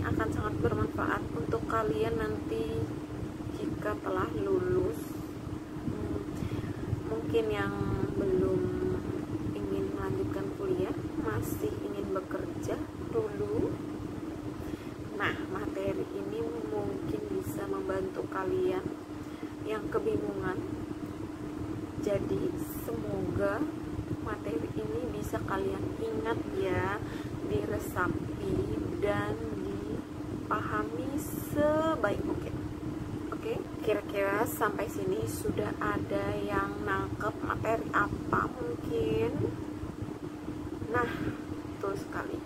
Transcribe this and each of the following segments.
akan sangat bermanfaat untuk kalian nanti jika telah lulus. Mungkin yang belum ingin melanjutkan kuliah, masih ingin bekerja dulu. Nah, materi ini mungkin bisa membantu kalian yang kebingungan. Jadi semoga materi ini bisa kalian ingat ya, diresapi dan dipahami sebaik mungkin. Oke, kira-kira sampai sini sudah ada yang nangkep materi apa mungkin? Nah, betul sekali.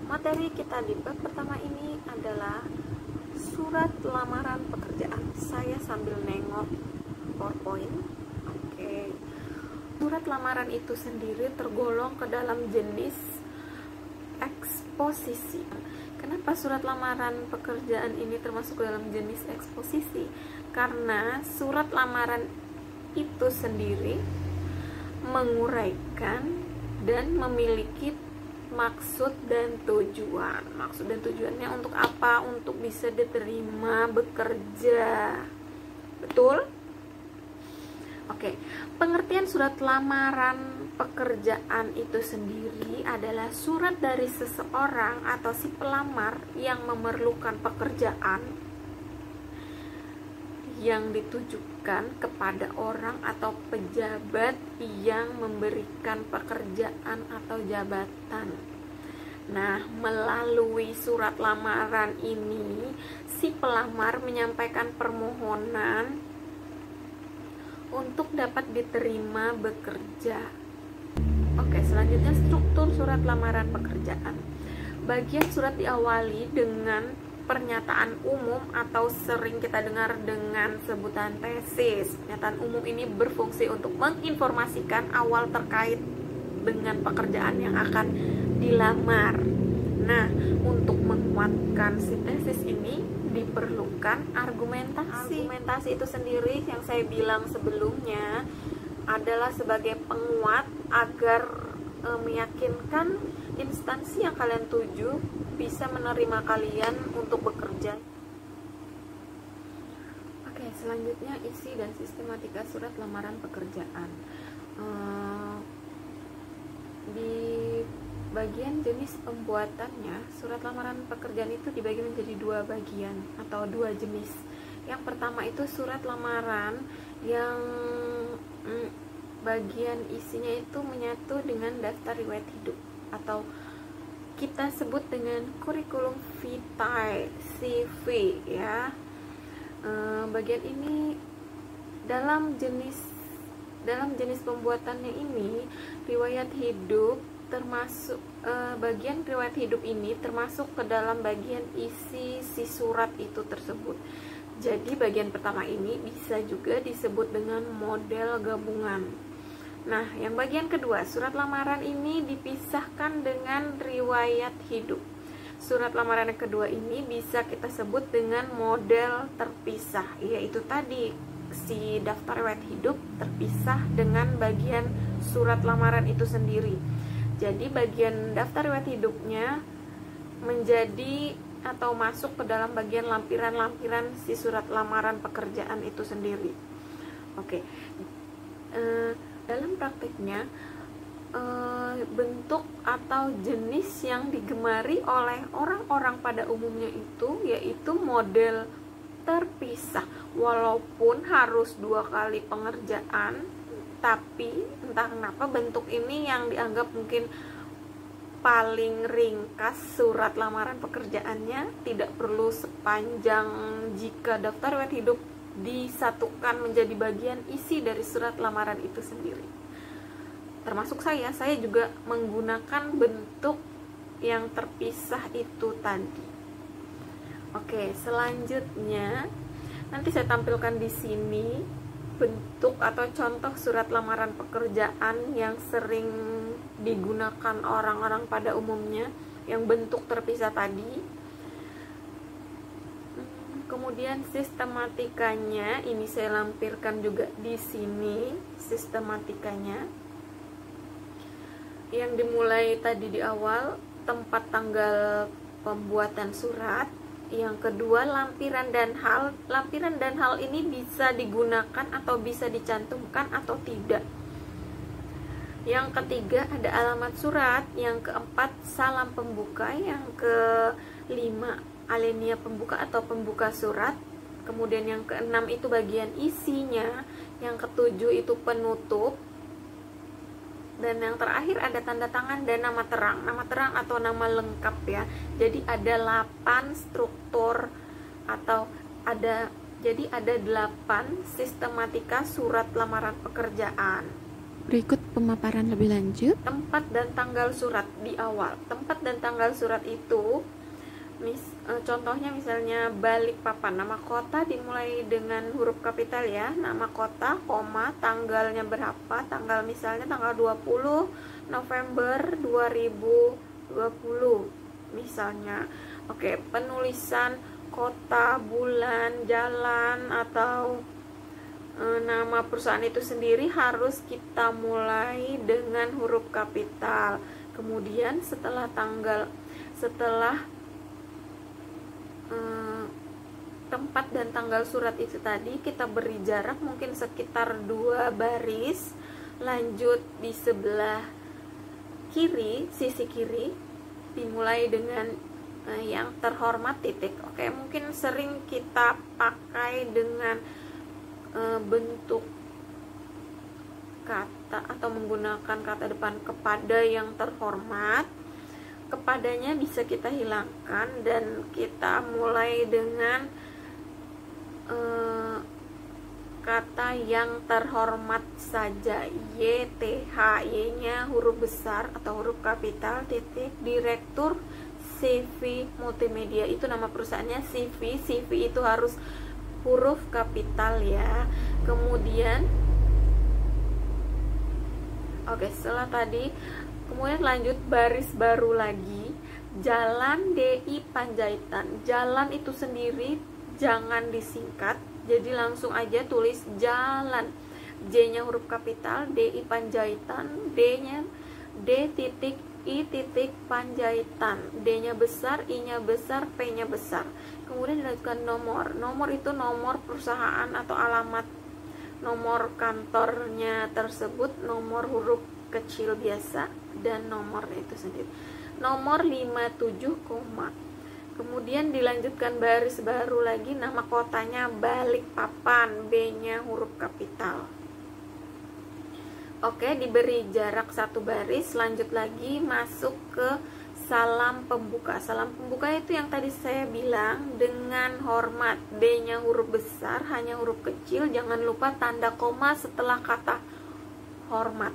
Materi kita di bab pertama ini adalah surat lamaran pekerjaan. Saya sambil nengok PowerPoint. Oke. Surat lamaran itu sendiri tergolong ke dalam jenis eksposisi. Kenapa surat lamaran pekerjaan ini termasuk dalam jenis eksposisi? Karena surat lamaran itu sendiri menguraikan dan memiliki maksud dan tujuan. Maksud dan tujuannya untuk apa? Untuk bisa diterima bekerja. Betul? Oke, pengertian surat lamaran pekerjaan itu sendiri adalah surat dari seseorang atau si pelamar yang memerlukan pekerjaan yang ditujukan kepada orang atau pejabat yang memberikan pekerjaan atau jabatan. Nah, melalui surat lamaran ini, si pelamar menyampaikan permohonan untuk dapat diterima bekerja. Oke, selanjutnya struktur surat lamaran pekerjaan. Bagian surat diawali dengan pernyataan umum atau sering kita dengar dengan sebutan tesis. Pernyataan umum ini berfungsi untuk menginformasikan awal terkait dengan pekerjaan yang akan dilamar. Nah, untuk menguatkan si tesis ini diperlukan argumentasi. Argumentasi itu sendiri yang saya bilang sebelumnya adalah sebagai penguat agar meyakinkan instansi yang kalian tuju bisa menerima kalian untuk bekerja. Oke, selanjutnya isi dan sistematika surat lamaran pekerjaan. Di bagian jenis pembuatannya, surat lamaran pekerjaan itu dibagi menjadi dua bagian atau dua jenis. Yang pertama itu surat lamaran yang bagian isinya itu menyatu dengan daftar riwayat hidup atau kita sebut dengan kurikulum vitae, CV ya. Bagian ini dalam jenis pembuatannya ini riwayat hidup termasuk bagian riwayat hidup ini termasuk ke dalam bagian isi si surat itu tersebut. Jadi bagian pertama ini bisa juga disebut dengan model gabungan. Nah, yang bagian kedua, surat lamaran ini dipisahkan dengan riwayat hidup. Surat lamaran yang kedua ini bisa kita sebut dengan model terpisah, yaitu tadi si daftar riwayat hidup terpisah dengan bagian surat lamaran itu sendiri. Jadi bagian daftar riwayat hidupnya menjadi atau masuk ke dalam bagian lampiran-lampiran si surat lamaran pekerjaan itu sendiri. Oke. Dalam prakteknya bentuk atau jenis yang digemari oleh orang-orang pada umumnya itu yaitu model terpisah. Walaupun harus 2 kali pengerjaan, tapi entah kenapa bentuk ini yang dianggap mungkin paling ringkas surat lamaran pekerjaannya, tidak perlu sepanjang jika daftar riwayat hidup disatukan menjadi bagian isi dari surat lamaran itu sendiri. Termasuk saya juga menggunakan bentuk yang terpisah itu tadi. Oke, selanjutnya nanti saya tampilkan di sini bentuk atau contoh surat lamaran pekerjaan yang sering digunakan orang-orang pada umumnya yang bentuk terpisah tadi. Kemudian sistematikanya ini saya lampirkan juga di sini sistematikanya. Yang dimulai tadi di awal, tempat tanggal pembuatan surat. Yang kedua, lampiran dan hal. Lampiran dan hal ini bisa digunakan atau bisa dicantumkan atau tidak. Yang ketiga, ada alamat surat. Yang keempat, salam pembuka. Yang kelima, alinea pembuka atau pembuka surat. Kemudian yang keenam itu bagian isinya. Yang ketujuh itu penutup. Dan yang terakhir ada tanda tangan dan nama terang. Nama terang atau nama lengkap ya. Jadi ada 8 struktur atau ada 8 sistematika surat lamaran pekerjaan. Berikut pemaparan lebih lanjut. Tempat dan tanggal surat di awal. Tempat dan tanggal surat itu contohnya misalnya Balikpapan, nama kota dimulai dengan huruf kapital ya, nama kota, koma, tanggalnya berapa, tanggal misalnya tanggal 20 November 2020 misalnya. Oke, penulisan kota, bulan, jalan atau nama perusahaan itu sendiri harus kita mulai dengan huruf kapital. Kemudian setelah tempat dan tanggal surat itu tadi kita beri jarak mungkin sekitar 2 baris. Lanjut di sebelah kiri, sisi kiri dimulai dengan yang terhormat titik. Oke, mungkin sering kita pakai dengan bentuk kata atau menggunakan kata depan kepada yang terhormat. Kepadanya bisa kita hilangkan dan kita mulai dengan kata yang terhormat saja. YTH, Y-nya huruf besar atau huruf kapital, titik, Direktur CV Multimedia. Itu nama perusahaannya CV. CV itu harus huruf kapital ya. Kemudian setelah tadi, kemudian lanjut baris baru lagi, Jalan DI Panjaitan. Jalan itu sendiri jangan disingkat, jadi langsung aja tulis jalan. J-nya huruf kapital, DI Panjaitan, D-nya D titik I titik Panjaitan. D-nya besar, I-nya besar, P-nya besar. Kemudian dilanjutkan nomor. Nomor itu nomor perusahaan atau alamat nomor kantornya tersebut, nomor huruf kecil biasa dan nomor itu sendiri. Nomor 57, kemudian dilanjutkan baris baru lagi, nama kotanya Balikpapan, B-nya huruf kapital. Oke, diberi jarak 1 baris. Lanjut lagi masuk ke salam pembuka. Salam pembuka itu yang tadi saya bilang dengan hormat, D-nya huruf besar, hanya huruf kecil, jangan lupa tanda koma setelah kata hormat.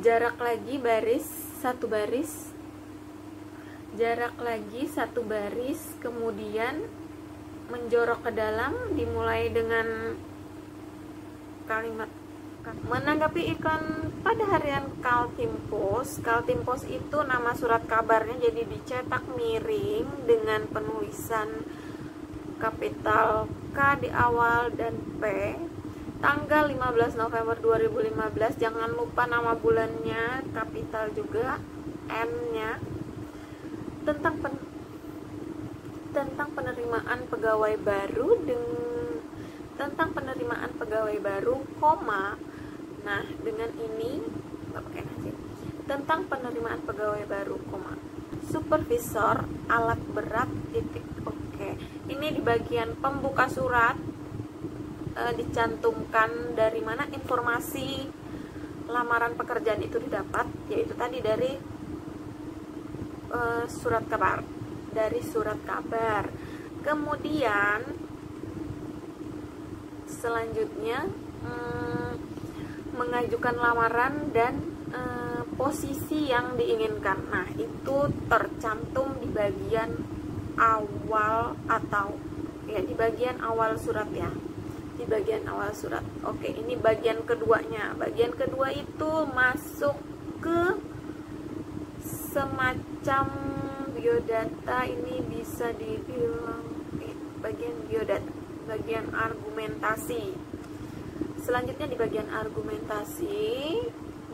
Jarak lagi baris 1 baris, jarak lagi 1 baris, kemudian menjorok ke dalam dimulai dengan kalimat menanggapi iklan pada harian Kaltimpos. Kaltimpos itu nama surat kabarnya, jadi dicetak miring dengan penulisan kapital K di awal dan P. Tanggal 15 November 2015, jangan lupa nama bulannya kapital juga, M-nya. Tentang penerimaan pegawai baru tentang penerimaan pegawai baru, koma. Nah, dengan ini tentang penerimaan pegawai baru, koma. Supervisor alat berat, titik. Oke. Ini di bagian pembuka surat dicantumkan dari mana informasi lamaran pekerjaan itu didapat, yaitu tadi dari surat kabar, Kemudian selanjutnya mengajukan lamaran dan posisi yang diinginkan. Nah, itu tercantum di bagian awal atau ya di bagian awal surat ya. Di bagian awal surat. Oke, ini bagian keduanya. Bagian kedua itu masuk ke semacam biodata. Ini bisa dibilang bagian biodata, bagian argumentasi. Selanjutnya di bagian argumentasi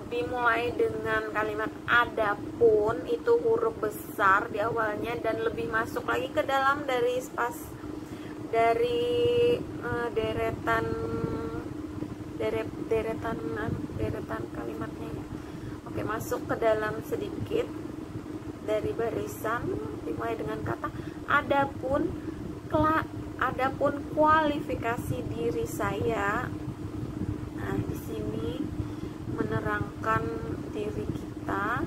dimulai dengan kalimat adapun itu huruf besar di awalnya dan lebih masuk lagi ke dalam dari deretan kalimatnya ya. Oke, masuk ke dalam sedikit dari barisan dimulai dengan kata adapun kualifikasi diri saya. Nah, di sini menerangkan diri kita,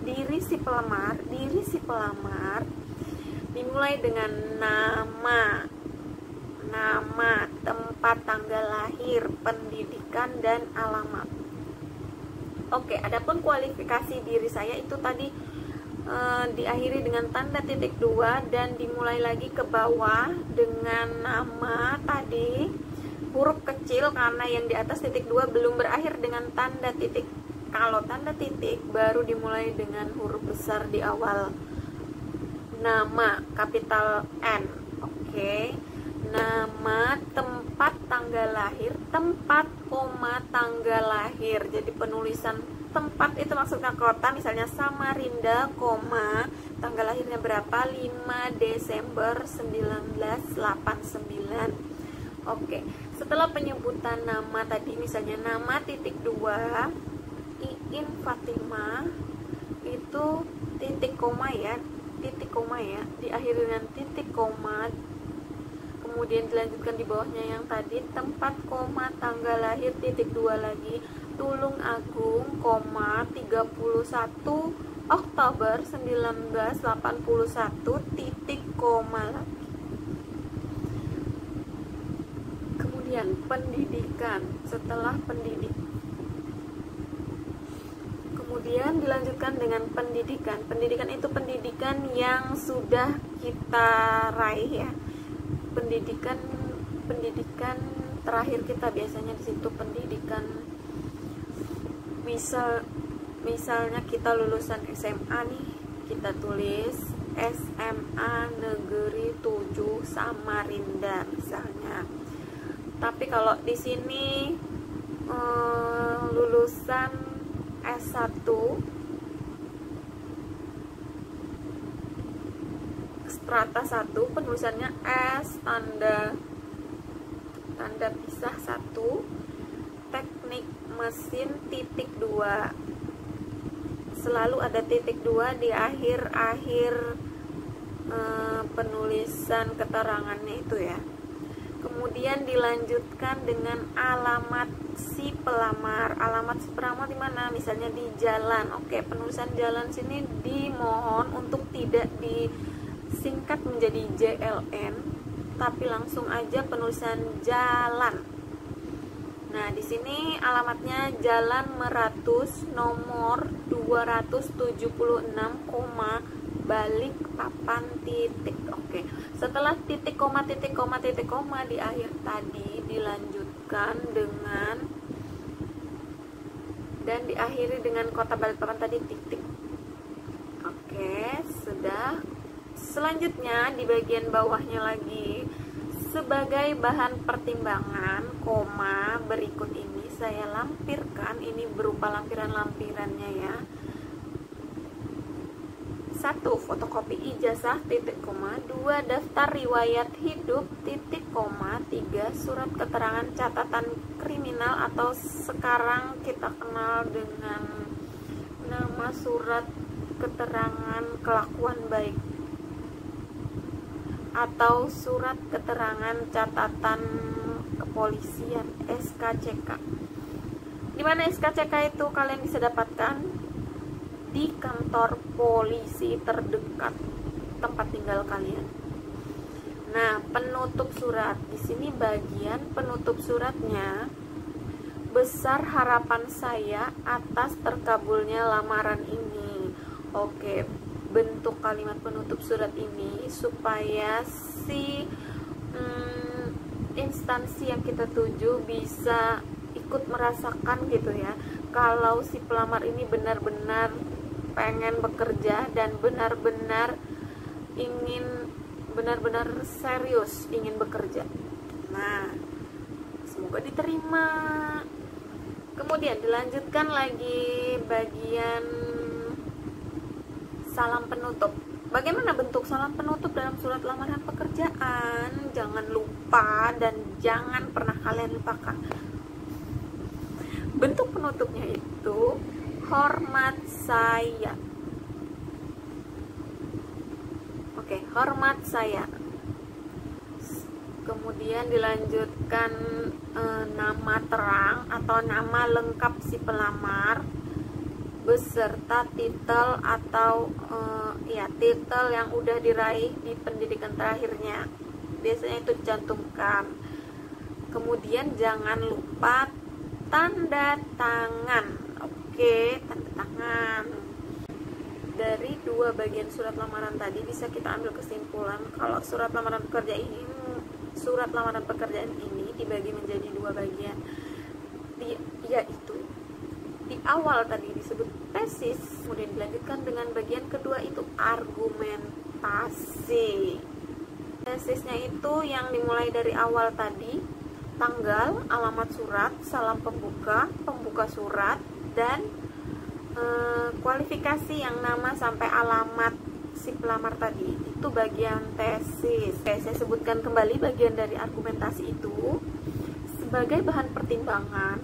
diri si pelamar dimulai dengan nama, tempat tanggal lahir, pendidikan dan alamat. Oke, adapun kualifikasi diri saya itu tadi diakhiri dengan tanda titik 2 dan dimulai lagi ke bawah dengan nama tadi huruf kecil karena yang di atas titik 2 belum berakhir dengan tanda titik. Kalau tanda titik baru dimulai dengan huruf besar di awal. Nama kapital N. Oke. Nama, tempat tanggal lahir, tempat koma tanggal lahir. Jadi penulisan tempat itu maksudnya kota, misalnya Samarinda, koma tanggal lahirnya berapa? 5 Desember 1989. Oke, setelah penyebutan nama tadi, misalnya nama titik 2 Iin Fatimah, itu titik koma ya, diakhiri dengan titik koma, kemudian dilanjutkan di bawahnya yang tadi tempat koma tanggal lahir titik 2 lagi Tulung Agung, 31 Oktober 1981 titik koma lagi. Kemudian pendidikan, setelah kemudian dilanjutkan dengan pendidikan. Pendidikan itu pendidikan yang sudah kita raih ya. Pendidikan terakhir kita biasanya di situ pendidikan. Misalnya kita lulusan SMA nih, kita tulis SMA Negeri 7 Samarinda misalnya. Tapi kalau di sini lulusan S1 strata 1, penulisannya S tanda pisah 1, teknik mesin titik 2. Selalu ada titik 2 di akhir penulisan keterangannya itu ya. Kemudian dilanjutkan dengan alamat si pelamar. Alamat si pelamar di mana? Misalnya di jalan. Oke, penulisan jalan sini dimohon untuk tidak disingkat menjadi JLN, tapi langsung aja penulisan jalan. Nah, di sini alamatnya Jalan Meratus nomor 276, Balikpapan titik. Oke. Setelah titik koma di akhir tadi dilanjutkan dengan dan diakhiri dengan kota Balikpapan tadi titik. Oke, sudah. Selanjutnya di bagian bawahnya lagi sebagai bahan pertimbangan, koma berikut ini saya lampirkan, ini berupa lampirannya ya. 1. Fotokopi ijazah titik koma, 2. Daftar riwayat hidup titik koma, 3. Surat keterangan catatan kriminal atau sekarang kita kenal dengan nama surat keterangan kelakuan baik atau surat keterangan catatan kepolisian SKCK. Di mana SKCK itu kalian bisa dapatkan? Di kantor polisi terdekat tempat tinggal kalian. Nah, penutup surat. Di sini bagian penutup suratnya. Besar harapan saya atas terkabulnya lamaran ini. Oke, bentuk kalimat penutup surat ini supaya si instansi yang kita tuju bisa ikut merasakan gitu ya, kalau si pelamar ini benar-benar pengen bekerja dan benar-benar serius ingin bekerja. Nah, semoga diterima. Kemudian dilanjutkan lagi bagian salam penutup. Bagaimana bentuk salam penutup dalam surat lamaran pekerjaan? Jangan lupa dan jangan pernah kalian lupakan. Bentuk penutupnya itu hormat saya. Oke, hormat saya. Kemudian dilanjutkan nama terang atau nama lengkap si pelamar beserta titel atau titel yang udah diraih di pendidikan terakhirnya. Biasanya itu cantumkan. Kemudian jangan lupa tanda tangan. Oke, tanda tangan. Dari dua bagian surat lamaran tadi bisa kita ambil kesimpulan kalau surat lamaran pekerjaan ini dibagi menjadi dua bagian, yaitu di awal tadi disebut tesis, kemudian dilanjutkan dengan bagian kedua itu argumentasi. Tesisnya itu yang dimulai dari awal tadi, tanggal, alamat surat, salam pembuka, pembuka surat, dan kualifikasi yang nama sampai alamat si pelamar tadi. Itu bagian tesis. Oke, saya sebutkan kembali bagian dari argumentasi itu sebagai bahan pertimbangan.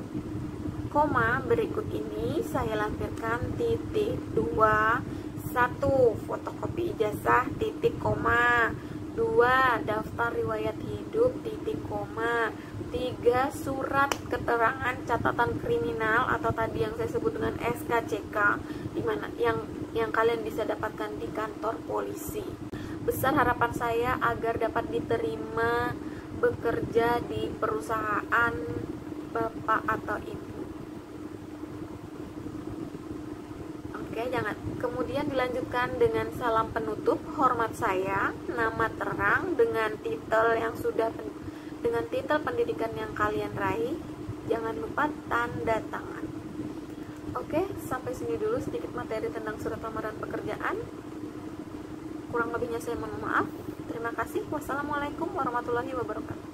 Koma berikut ini saya lampirkan titik 2, 1 fotokopi ijazah titik koma, 2 daftar riwayat hidup titik koma, 3 surat keterangan catatan kriminal atau tadi yang saya sebut dengan SKCK, dimana yang kalian bisa dapatkan di kantor polisi. Besar harapan saya agar dapat diterima bekerja di perusahaan Bapak atau Ibu. Oke, jangan. Kemudian dilanjutkan dengan salam penutup, hormat saya, nama terang dengan titel yang dengan titel pendidikan yang kalian raih. Jangan lupa tanda tangan. Oke, sampai sini dulu sedikit materi tentang surat lamaran pekerjaan. Kurang lebihnya saya mohon maaf. Terima kasih. Wassalamualaikum warahmatullahi wabarakatuh.